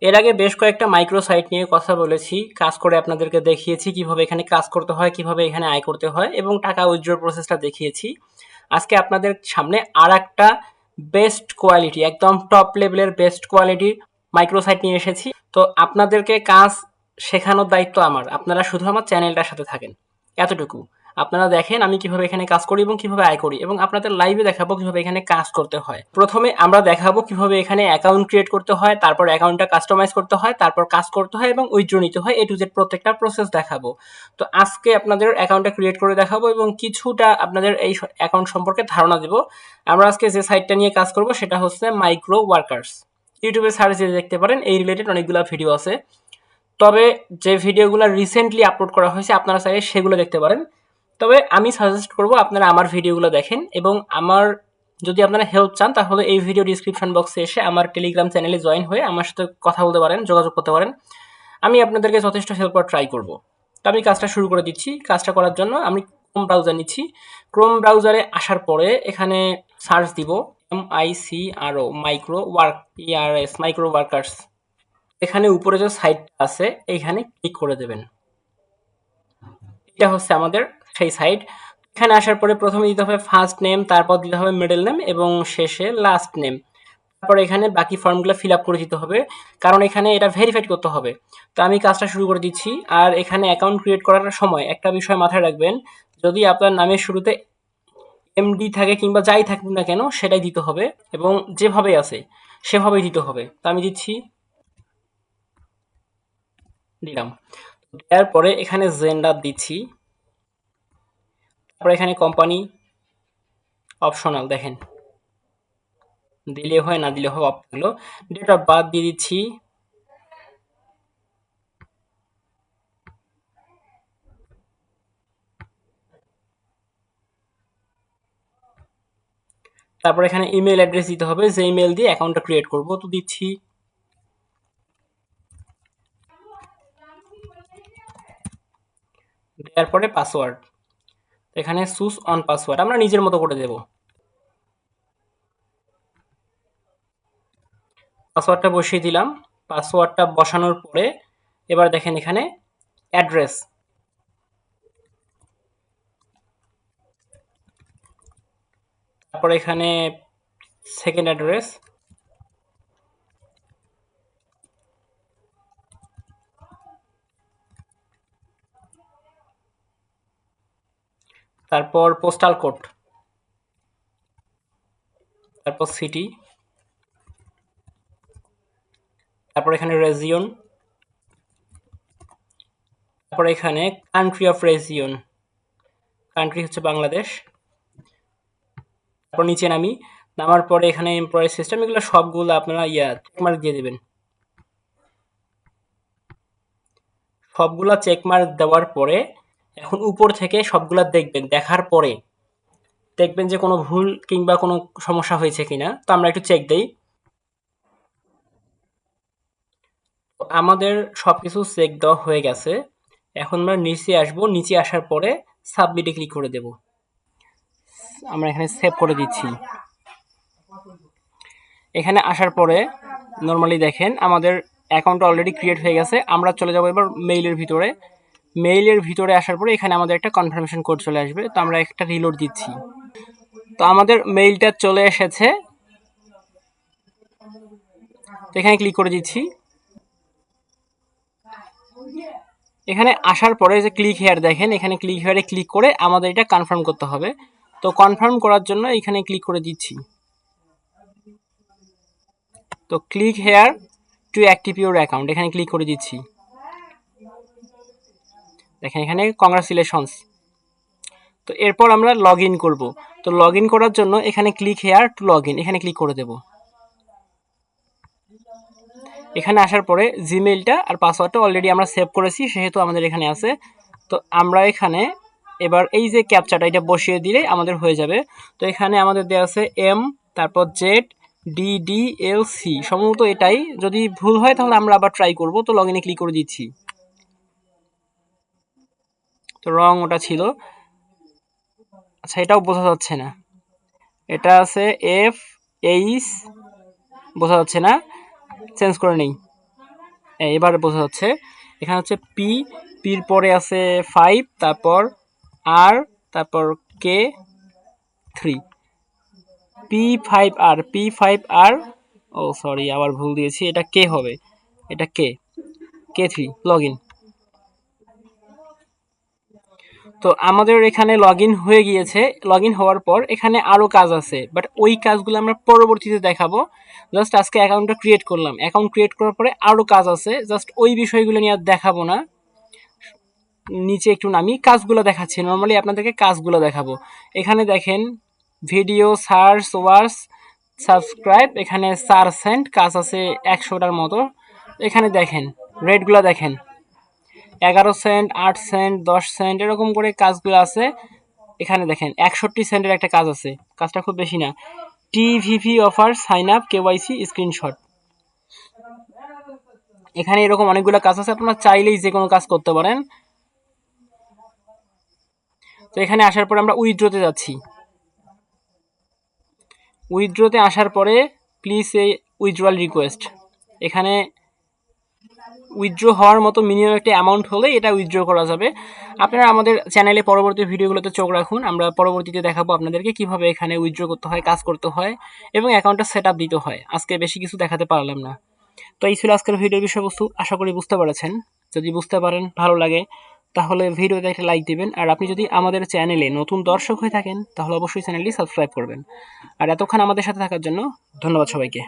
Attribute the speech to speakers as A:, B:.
A: এর আগে বেশ কয়েকটা মাইক্রো সাইট নিয়ে কথা বলেছি, কাজ করে আপনাদেরকে দেখিয়েছি কিভাবে এখানে কাজ করতে হয়, কিভাবে এখানে আয় করতে হয় এবং টাকা উইথড্র প্রসেসটা দেখিয়েছি। আজকে আপনাদের সামনে আর একটা বেস্ট কোয়ালিটি, একদম টপ লেভেলের বেস্ট কোয়ালিটির মাইক্রো সাইট নিয়ে এসেছি। তো আপনাদেরকে কাজ শেখানোর দায়িত্ব আমার, আপনারা শুধু আমার চ্যানেলটার সাথে থাকেন, এতটুকু। আপনারা দেখেন আমি কিভাবে এখানে কাজ করি এবং কিভাবে আয় করি, এবং আপনাদের লাইভে দেখাবো কিভাবে এখানে কাজ করতে হয়। প্রথমে আমরা দেখাবো কিভাবে এখানে অ্যাকাউন্ট ক্রিয়েট করতে হয়, তারপর অ্যাকাউন্টটা কাস্টমাইজ করতে হয়, তারপর কাজ করতে হয় এবং উইথড্র নিতে হয়, এ টু জেড প্রত্যেকটা প্রসেস দেখাবো। তো আজকে আপনাদের অ্যাকাউন্টটা ক্রিয়েট করে দেখাবো এবং কিছুটা আপনাদের এই অ্যাকাউন্ট সম্পর্কে ধারণা দেব। আমরা আজকে যে সাইটটা নিয়ে কাজ করব সেটা হচ্ছে মাইক্রো ওয়ার্কার্স। ইউটিউবে সার্চ দিয়ে দেখতে পারেন, এই রিলেটেড অনেকগুলো ভিডিও আছে। তবে যে ভিডিওগুলো রিসেন্টলি আপলোড করা হয়েছে আপনারা চাইলে সেগুলো দেখতে পারেন। তবে আমি সাজেস্ট করব আপনারা আমার ভিডিওগুলো দেখেন, এবং আমার যদি আপনারা হেল্প চান তাহলে এই ভিডিও ডিসক্রিপশন বক্সে এসে আমার টেলিগ্রাম চ্যানেলে জয়েন হয়ে আমার সাথে কথা বলতে পারেন, যোগাযোগ করতে পারেন। আমি আপনাদেরকে যথেষ্ট হেল্প করার ট্রাই করব। তো আমি কাজটা শুরু করে দিচ্ছি। কাজটা করার জন্য আমি ক্রোম ব্রাউজার নিচ্ছি। ক্রোম ব্রাউজারে আসার পরে এখানে সার্চ দিব MICRO micro work ERS micro workers. এখানে উপরে যে সাইটটা আছে এইখানে ক্লিক করে দেবেন। এটা হচ্ছে আমাদের সেই সাইট। এখানে আসার পরে প্রথমে দিতে হবে ফার্স্ট নেম, তারপর দিতে হবে মিডল নেম এবং শেষে লাস্ট নেম। তারপর এখানে বাকি ফর্মগুলো ফিল আপ করে দিতে হবে, কারণ এখানে এটা ভেরিফাইড করতে হবে। তো আমি কাজটা শুরু করে দিচ্ছি। আর এখানে অ্যাকাউন্ট ক্রিয়েট করার সময় একটা বিষয় মাথায় রাখবেন, যদি আপনার নামের শুরুতে MD থাকে কিংবা যাই থাকুক না কেন সেটাই দিতে হবে, এবং যেভাবে আছে সেভাবেই দিতে হবে। তো আমি দিচ্ছি, দিলাম। দেওয়ার পরে এখানে জেন্ডার দিচ্ছি, তারপরে এখানে কোম্পানি অপশনাল, দেখেন দিলে হয় না দিলে হয়, অফ থাকলো। ডেট অফ বার্থ দিয়ে দিচ্ছি, তারপর এখানে ইমেল অ্যাড্রেস দিতে হবে, যে ইমেল দিয়ে অ্যাকাউন্টটা ক্রিয়েট করব। তো দিচ্ছি, দেওয়ার পরে পাসওয়ার্ড, এখানে চুজ অন পাসওয়ার্ড আমরা নিজের মতো করে দেব। পাসওয়ার্ডটা বসিয়ে দিলাম। পাসওয়ার্ডটা বসানোর পরে এবার দেখেন এখানে অ্যাড্রেস, তারপর এখানে সেকেন্ড অ্যাড্রেস, তারপর পোস্টাল কোড, তারপর সিটি, তারপর এখানে রেজিয়ন, তারপর এখানে কান্ট্রি অফ রেজিয়ন, কান্ট্রি হচ্ছে বাংলাদেশ। তারপর নিচে নামি, নামার পরে এখানে এমপ্লয়ি সিস্টেম, এগুলো সবগুলো আপনারা চেকমার্ক দিয়ে দেবেন। সবগুলা চেকমার্ক দেওয়ার পরে এখন উপর থেকে সবগুলা দেখবেন, দেখার পরে দেখবেন যে কোনো ভুল কিংবা কোনো সমস্যা হয়েছে কিনা। তো আমরা একটু চেক দেই। আমাদের সবকিছু চেক দেওয়া হয়ে গেছে। এখন আমরা নিচে আসবো, নিচে আসার পরে সাবমিটে ক্লিক করে দেব। আমরা এখানে সেভ করে দিচ্ছি। এখানে আসার পরে নর্মালি দেখেন আমাদের অ্যাকাউন্ট অলরেডি ক্রিয়েট হয়ে গেছে। আমরা চলে যাব এবার মেইলের ভিতরে। মেইলের ভিতরে আসার পরে এখানে আমাদের একটা কনফার্মেশন কোড চলে আসবে। তো আমরা একটা রিলোড দিচ্ছি। তো আমাদের মেইলটা চলে এসেছে, তো এখানে ক্লিক করে দিচ্ছি। এখানে আসার পরে যে ক্লিক হেয়ার দেখেন, এখানে ক্লিক হেয়ারে ক্লিক করে আমাদের এটা কনফার্ম করতে হবে। তো কনফার্ম করার জন্য এখানে ক্লিক করে দিচ্ছি। তো click here to active your account, এখানে ক্লিক করে দিচ্ছি। দেখেন এখানে কংগ্রাচুলেশনস। তো এরপর আমরা লগ ইন করবো। তো লগ ইন করার জন্য এখানে click here two log in, এখানে ক্লিক করে দেব। এখানে আসার পরে জিমেইলটা আর পাসওয়ার্ডটা অলরেডি আমরা সেভ করেছি, সেহেতু আমাদের এখানে আছে। তো আমরা এখানে এবার এই যে ক্যাপচাটা এটা বসিয়ে দিলে আমাদের হয়ে যাবে। তো এখানে আমাদের দেওয়া আছে M, তারপর ZDDLC, সম্ভবত এটাই। যদি ভুল হয় তাহলে আমরা আবার ট্রাই করব। তো লগ ইনে ক্লিক করে দিচ্ছি। তো রং ওটা ছিল, আচ্ছা এটাও বোঝা যাচ্ছে না। এটা আছে FH, বোঝা যাচ্ছে না, চেঞ্জ করে নেই। এবার বোঝা যাচ্ছে। এখানে হচ্ছে পি, পির পরে আছে 5, তারপর আর, তারপর কে 3, P5R, P5R, ও সরি আবার ভুল দিয়েছি, এটা কে হবে, এটা K3 লগ ইন। তো আমাদের এখানে লগ ইন হয়ে গিয়েছে। লগ ইন হওয়ার পর এখানে আরও কাজ আছে, বাট ওই কাজগুলো আমরা পরবর্তীতে দেখাবো। জাস্ট আজকে অ্যাকাউন্টটা ক্রিয়েট করলাম, অ্যাকাউন্ট ক্রিয়েট করার পরে আরও কাজ আছে, জাস্ট ওই বিষয়গুলো নিয়ে আর দেখাবো না। নিচে একটু নামি কাজগুলো দেখাচ্ছি, নর্মালি আপনাদেরকে কাজগুলো দেখাবো। এখানে দেখেন ভিডিও সার্চ, ওয়াচ, সাবস্ক্রাইব, এখানে সার্চেন্ট কাজ আছে 100টার মতো। এখানে দেখেন রেটগুলো দেখেন, 11 সেন্ট, 8 সেন্ট, 10 সেন্ট, এরকম করে কাজগুলো আছে। এখানে দেখেন 61 সেন্টের একটা কাজ আছে, কাজটা খুব বেশি না। টিভিভি offer, sign up, KYC, screenshot. এখানে এরকম অনেকগুলো কাজ আছে, আপনারা চাইলেই যে কোনো কাজ করতে পারেন। তো এখানে আসার পরে আমরা উইথড্রতে যাচ্ছি। উইথড্রতে আসার পরে প্লিজ এই উইথড্রয়াল রিকোয়েস্ট, এখানে উইথড্র হওয়ার মতো মিনিমাম একটা অ্যামাউন্ট হলে এটা উইথড্র করা যাবে। আপনারা আমাদের চ্যানেলে পরবর্তী ভিডিওগুলোতে চোখ রাখুন, আমরা পরবর্তীতে দেখাবো আপনাদেরকে কিভাবে এখানে উইথড্র করতে হয়, কাজ করতে হয় এবং অ্যাকাউন্টটা সেট আপ দিতে হয়। আজকে বেশি কিছু দেখাতে পারলাম না। তো এই ছিল আজকের ভিডিওর বিষয়বস্তু, আশা করি বুঝতে পেরেছেন। যদি বুঝতে পারেন, ভালো লাগে, তাহলে ভিডিওতে একটা লাইক দিবেন। আর আপনি যদি আমাদের চ্যানেলে নতুন দর্শক হয়ে থাকেন তাহলে অবশ্যই চ্যানেলটি সাবস্ক্রাইব করবেন। আর এতক্ষণ আমাদের সাথে থাকার জন্য ধন্যবাদ সবাইকে।